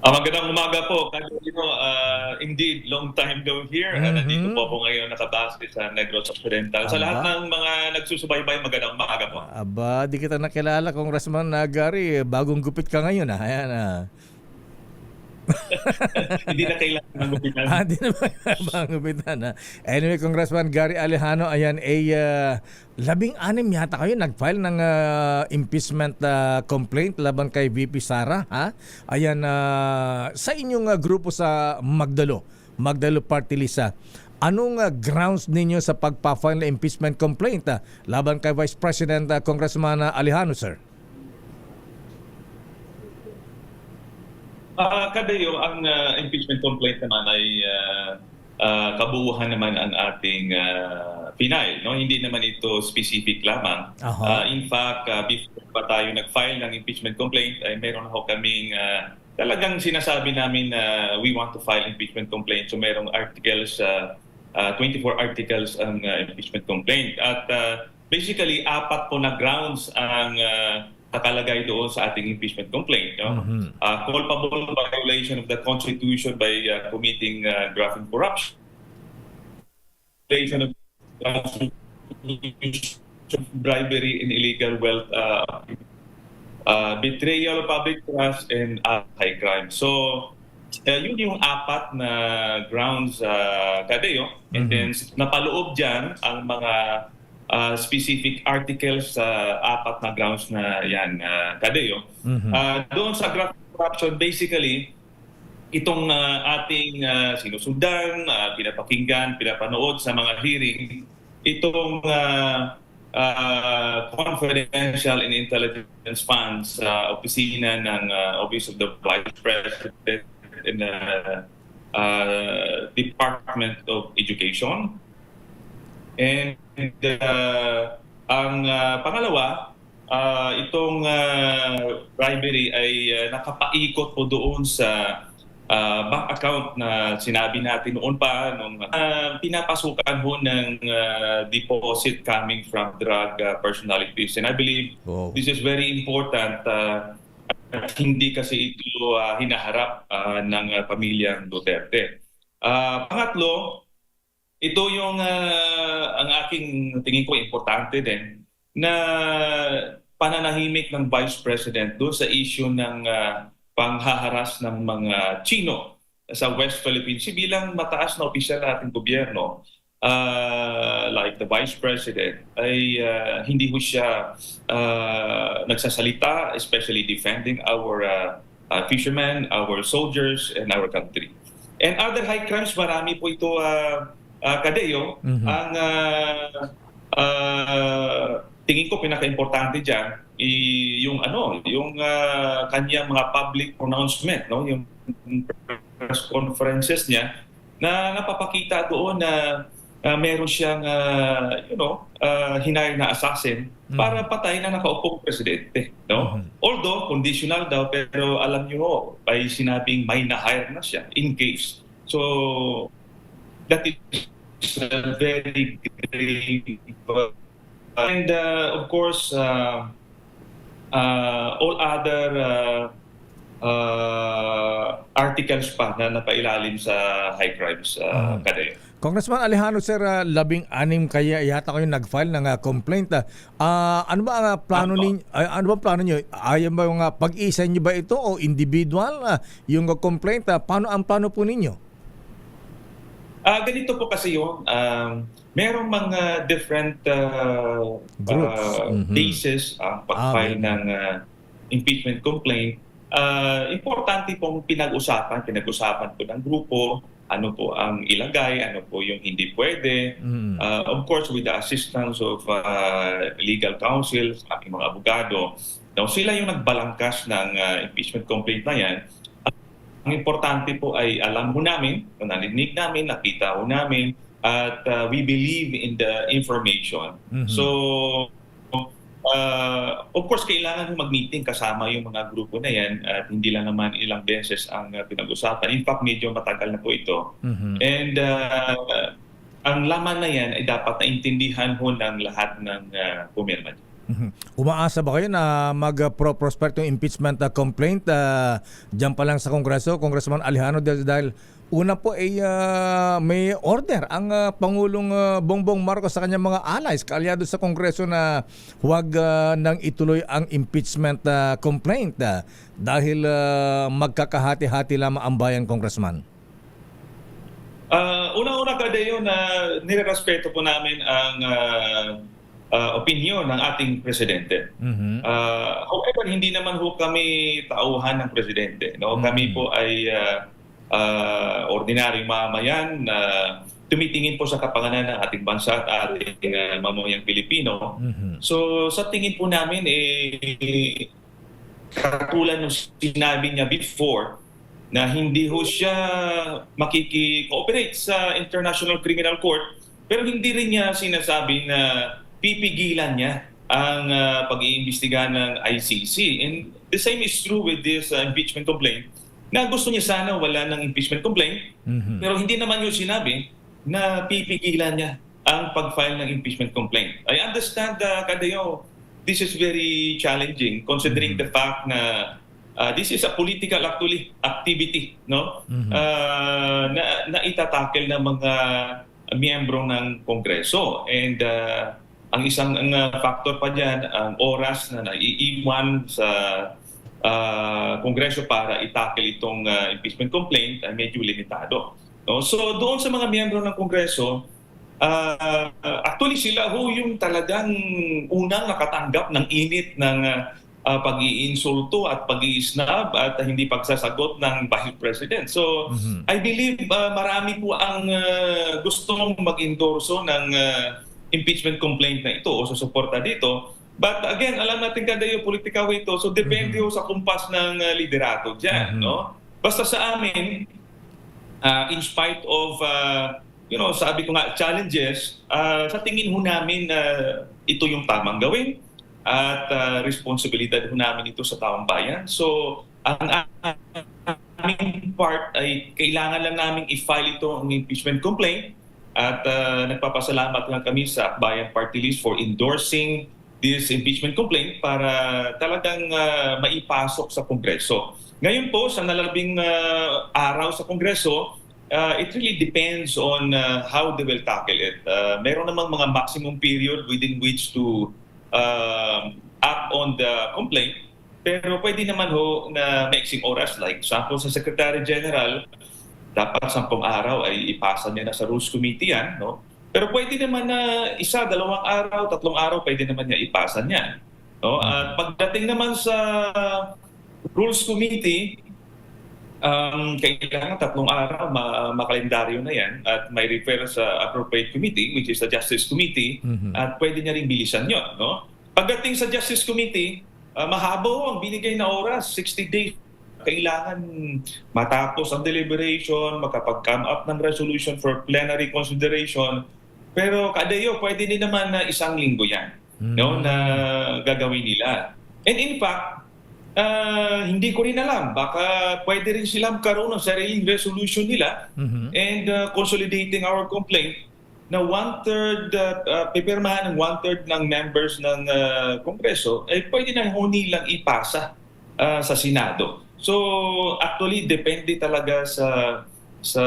Magandang umaga po. Indeed, long time no here. Nandito po Mhm. ako ngayon nakabase sa Negros Occidental. Sa lahat Aba, ng mga nagsusubaybay, magandang umaga po. aba, di kita nakilala, Congressman Nagari. Bagong gupit ka ngayon, Ayan, Hindi na kailangan ng gupitan. Di na ba bagong gupitan, Anyway, Congressman Gary Alejano, ayan, 16 yata kayo nag-file ng impeachment complaint laban kay VP Sara, ha? Ayan, sa inyong grupo sa Magdalo Party List, anong grounds ninyo sa pagpa-file ng impeachment complaint laban kay Vice President Congressman Alejano, sir? Kadayo, ang impeachment complaint naman ay kabuuhan naman ang ating final. No? Hindi naman ito specific lamang. Aha. In fact, before pa tayo nag-file ng impeachment complaint, ay meron ako kaming talagang sinasabi namin na we want to file impeachment complaint. So merong articles, 24 articles ang impeachment complaint. At basically, 4 po na grounds ang nakalagay doon sa ating impeachment complaint. No? Mhm. Culpable violation of the Constitution by committing graft and corruption, violation of bribery and illegal wealth, betrayal of public trust, and high crime. So, yun yung 4 na grounds, Kadeo. And then, napaloob dyan ang mga specific articles sa 4 na grounds na yan, Kadeo. Doon sa graft corruption, basically, itong ating sinusundan, pinapakinggan, pinapanood sa mga hearing, itong confidential and intelligence funds sa opisina ng Office of the Vice President in the Department of Education. And ang pangalawa, itong bribery ay nakapaikot po doon sa bank account na sinabi natin noon pa nung pinapasukan ho ng deposit coming from drug personalities. And I believe this is very important at hindi kasi ito hinaharap ng pamilyang Duterte. Pangatlo, ito yung ang aking tingin ko importante din na pananahimik ng Vice President doon sa issue ng panghaharas ng mga Chino sa West Philippine Sea bilang mataas na opisyal ng ating gobyerno. Like the Vice President ay hindi ho siya nagsasalita, especially defending our fishermen, our soldiers, and our country. And other high crimes, marami po ito, Kadeo. Ang tingin ko pinaka-importante diyan yung kanyang mga public pronouncement, no, yung press conferences niya na napapakita doon na meron siyang hinire na assassin para patayin na nakaupong presidente, no? Although conditional daw, pero alam niyo ay sinabing may na-hire na siya in case. So that is very grave. And of course, all other articles pa na napailalim sa high crimes, Kadeo. Congressman Alejano, sir, 16 kaya yata kayo nag-file ng complaint. Ano ba ang plano ninyo? Ano ba plano niyo? Ayan ba yung pag-isa niyo ba ito o individual yung complaint? Paano ang plano po ninyo? Ganito po kasi yun. Merong mga different Groups. bases ang pag-file ng impeachment complaint. Importante pong pinag-usapan po ng grupo, ano po ang ilagay, ano po yung hindi pwede. Of course, with the assistance of legal counsel, aming mga abogado. Now, sila yung nagbalangkas ng impeachment complaint na yan. Ang importante po ay alam mo namin, narinig namin, nakita mo namin, at we believe in the information. So, of course, kailangan mag-meeting kasama yung mga grupo na yan at hindi lang naman ilang beses ang pinag-usapan. In fact, medyo matagal na po ito. And ang laman na yan ay dapat naintindihan ho ng lahat ng pumirma. Umaasa ba kayo na mag-prospect yung impeachment complaint dyan pa lang sa Kongreso, Congressman Alejano, dahil una po ay may order ang Pangulong Bongbong Marcos sa kanyang mga allies, kaalyado sa Kongreso na huwag nang ituloy ang impeachment complaint dahil magkakahati-hati lamang ang bayan, Congressman. Unang-una Kadayo na nirerespeto po namin ang opinion ng ating presidente. However, hindi naman ho kami tauhan ng presidente. No? Kami po ay ordinaryong mamayan na tumitingin po sa kapakanan ng ating bansa at ating mamamayang Pilipino. So sa tingin po namin, katulad ng sinabi niya before, na hindi ho siya makiki-cooperate sa International Criminal Court, pero hindi rin niya sinasabi na pipigilan niya ang pag-iimbestiga ng ICC. And the same is true with this impeachment complaint, na gusto niya sana wala ng impeachment complaint, pero hindi naman yung sinabi na pipigilan niya ang pag-file ng impeachment complaint. I understand, Kadayo, this is very challenging considering the fact na this is a political activity, no? Na itatakel ng mga miyembro ng Kongreso. And ang isang factor pa dyan, ang oras na naiiwan sa Kongreso para itakel itong impeachment complaint ay medyo limitado. No? So doon sa mga miyembro ng Kongreso, actually sila ho yung talagang unang nakatanggap ng init ng pag-iinsulto at pag-i-snub at hindi pagsasagot ng Vice President. So, I believe marami po ang gustong mag-endorso ng impeachment complaint na ito o susuporta dito. But again, alam natin Kadayo, politika ho ito. So, depende ho sa kumpas ng liderato dyan. No? Basta sa amin, in spite of, sabi ko nga, challenges, sa tingin ho namin na ito yung tamang gawin. At responsibilidad ho namin ito sa taong bayan. So, ang aming part ay kailangan lang namin i-file ito ang impeachment complaint at nagpapasalamat lang kami sa Bayan Party List for endorsing this impeachment complaint para talagang maipasok sa Kongreso. Ngayon po, sa nalalabing araw sa Kongreso, it really depends on how they will tackle it. Meron namang mga maximum period within which to act on the complaint, pero pwede naman ho na maiksing oras, like sample sa Secretary General, dapat 10 araw ay ipasa niya na sa Rules Committee yan, no? Pero pwede naman na 1, 2 araw, 3 araw, pwede naman niya ipasa niya. No? At pagdating naman sa Rules Committee, kailangan 3 araw makalendaryo na yan at may refer sa appropriate committee, which is the Justice Committee, at pwede niya rin bilisan yun. No? Pagdating sa Justice Committee, mahaba ang binigay na oras, 60 days. Kailangan matapos ang deliberation, makapag-come up ng resolution for plenary consideration. Pero Kadayo, pwede din naman na 1 linggo yan, no, na gagawin nila. And in fact, hindi ko rin alam. Baka pwede rin silang karoon ng sariling resolution nila and consolidating our complaint na 1/3, pipirmahan ng 1/3 ng members ng Kongreso, ay pwede na nilang ipasa sa Senado. So actually, depende talaga sa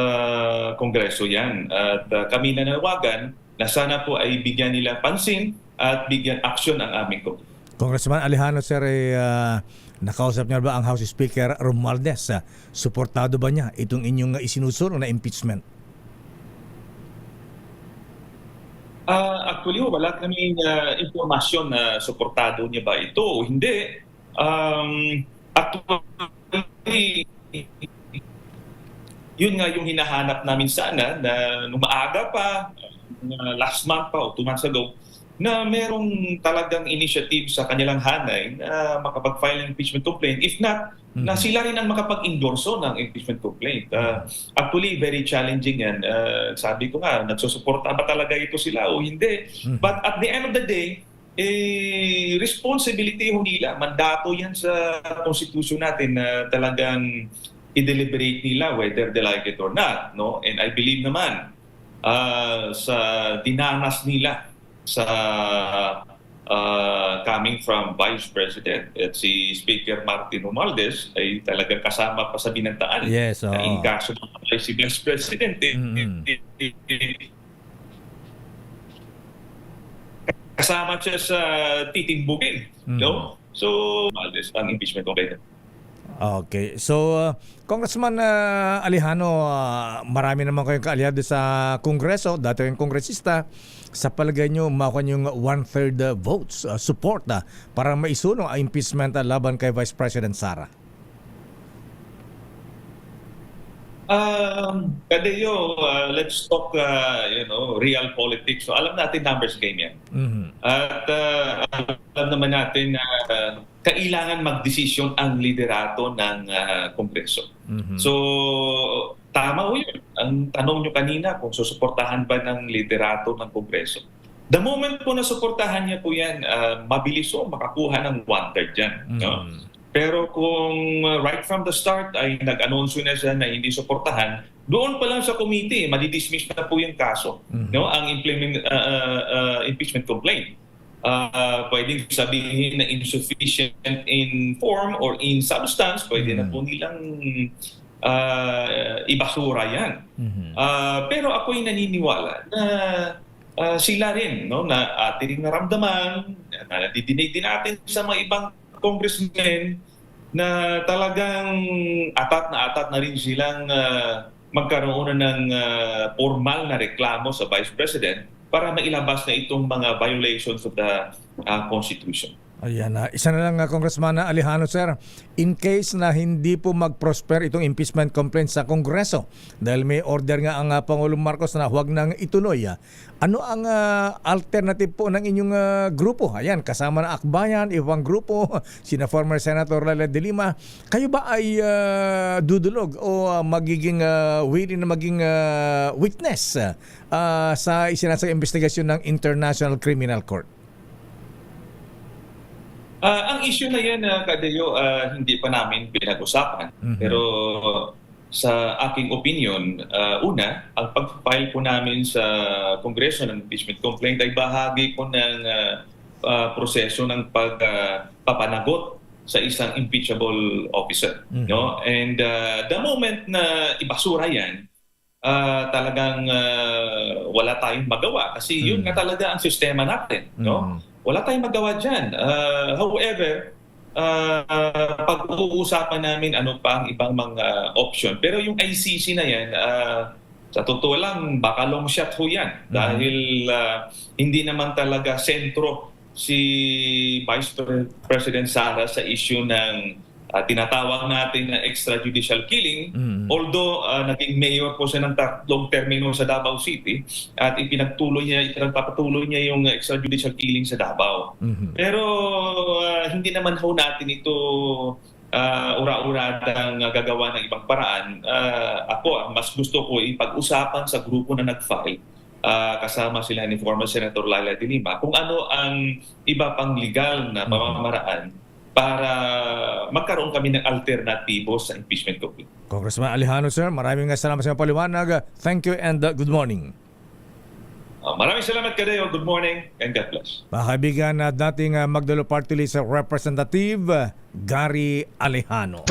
Kongreso yan. At kami nananawagan na sana po ay bigyan nila pansin at bigyan aksyon ang aming Kongreso. Congressman Alejano, sir, nakausap niya ba ang House Speaker Romualdez? Suportado ba niya itong inyong isinusulong na impeachment? Actually, wala kaming informasyon na suportado niya ba ito o hindi. Actually, yun nga yung hinahanap namin sana na nung maaga pa, last month pa o 2 months ago, na merong talagang initiative sa kanilang hanay na makapag-file ng impeachment complaint. If not, na sila rin ang makapag-endorso ng impeachment complaint. Actually, very challenging yan. Sabi ko nga, nagsusuporta ba talaga ito sila o hindi? But at the end of the day, responsibility ho nila. Mandato yan sa Constitution natin na talagang i-deliberate nila whether they like it or not. No? And I believe naman sa dinanas nila sa coming from Vice President at si Speaker Martin Romualdez ay talagang kasama pa sa binantaan Yes, na in oo. kaso ay si Vice President kasama siya sa titimbugin, no? So, Romualdez ang impeachment complaint. Okay. So, Congressman Alejano, marami naman kayong kaalyado sa Kongreso, dati kayong kongresista. Sa palagay nyo, makuha yung 1/3 votes, support para maisunong ang impeachment laban kay Vice President Sara? Kadeo, let's talk, real politics. So, alam natin numbers game yan. At alam naman natin na kailangan magdesisyon ang liderato ng Kongreso. So, tama ho yun. Ang tanong nyo kanina kung susuportahan ba ng liderato ng Kongreso. The moment po na suportahan niya po yan, mabilis o makakuha ng 1/3 dyan. No? Pero kung right from the start ay nag-anunsyo na siya na hindi suportahan, doon pa lang sa committee, madidismiss na po yung kaso. No? Ang impeachment complaint. Pwedeng sabihin na insufficient in form or in substance, pwede na po nilang ibasura yan. Pero ako'y naniniwala na sila rin, no, na ating naramdaman, na nadidinig din natin sa mga ibang congressmen na talagang atat na rin silang magkaroon ng formal na reklamo sa Vice President para mailabas na itong mga violations of the Constitution. Ayan, isa na lang Congressman Alejano, sir. In case na hindi po mag-prosper itong impeachment complaint sa Kongreso, dahil may order nga ang Pangulong Marcos na huwag nang ituloy, ano ang alternative po ng inyong grupo? Ayan, kasama na Akbayan, ibang grupo, sina former Senator Laila de Lima. Kayo ba ay dudulog o magiging willing na maging witness sa isinasang investigasyon ng International Criminal Court? Ang issue na yan, Kadeo, hindi pa namin pinag-usapan. Pero sa aking opinion, una, ang pag-file po namin sa Kongreso ng impeachment complaint ay bahagi po ng proseso ng pagpapanagot sa isang impeachable officer. No? And the moment na ibasura yan, talagang wala tayong magawa. Kasi yun nga talaga ang sistema natin. No? Wala tayong magawa dyan. However, pag-uusapan namin ano pa ang ibang mga option. Pero yung ICC na yan, sa totoo lang, baka long shot ho yan. Dahil hindi naman talaga sentro si Vice President Sara sa issue ng tinatawag natin na extrajudicial killing. Although naging mayor po siya ng 3 termino sa Davao City at ipinagpapatuloy niya yung extrajudicial killing sa Davao. Pero hindi naman ho natin ito ura-uradang gagawa ng ibang paraan. Ako, mas gusto ko ipag-usapan sa grupo na nag-file kasama sila ni former Senator Laila de Lima kung ano ang iba pang legal na pamamaraan para magkaroon kami ng alternatibo sa impeachment complaint. Congressman Alejano, sir, maraming salamat sa paliwanag. Thank you and good morning. Maraming salamat, Kadeo. Good morning and God bless. Mga kaibigan, dating Magdalo Party List Representative Gary Alejano.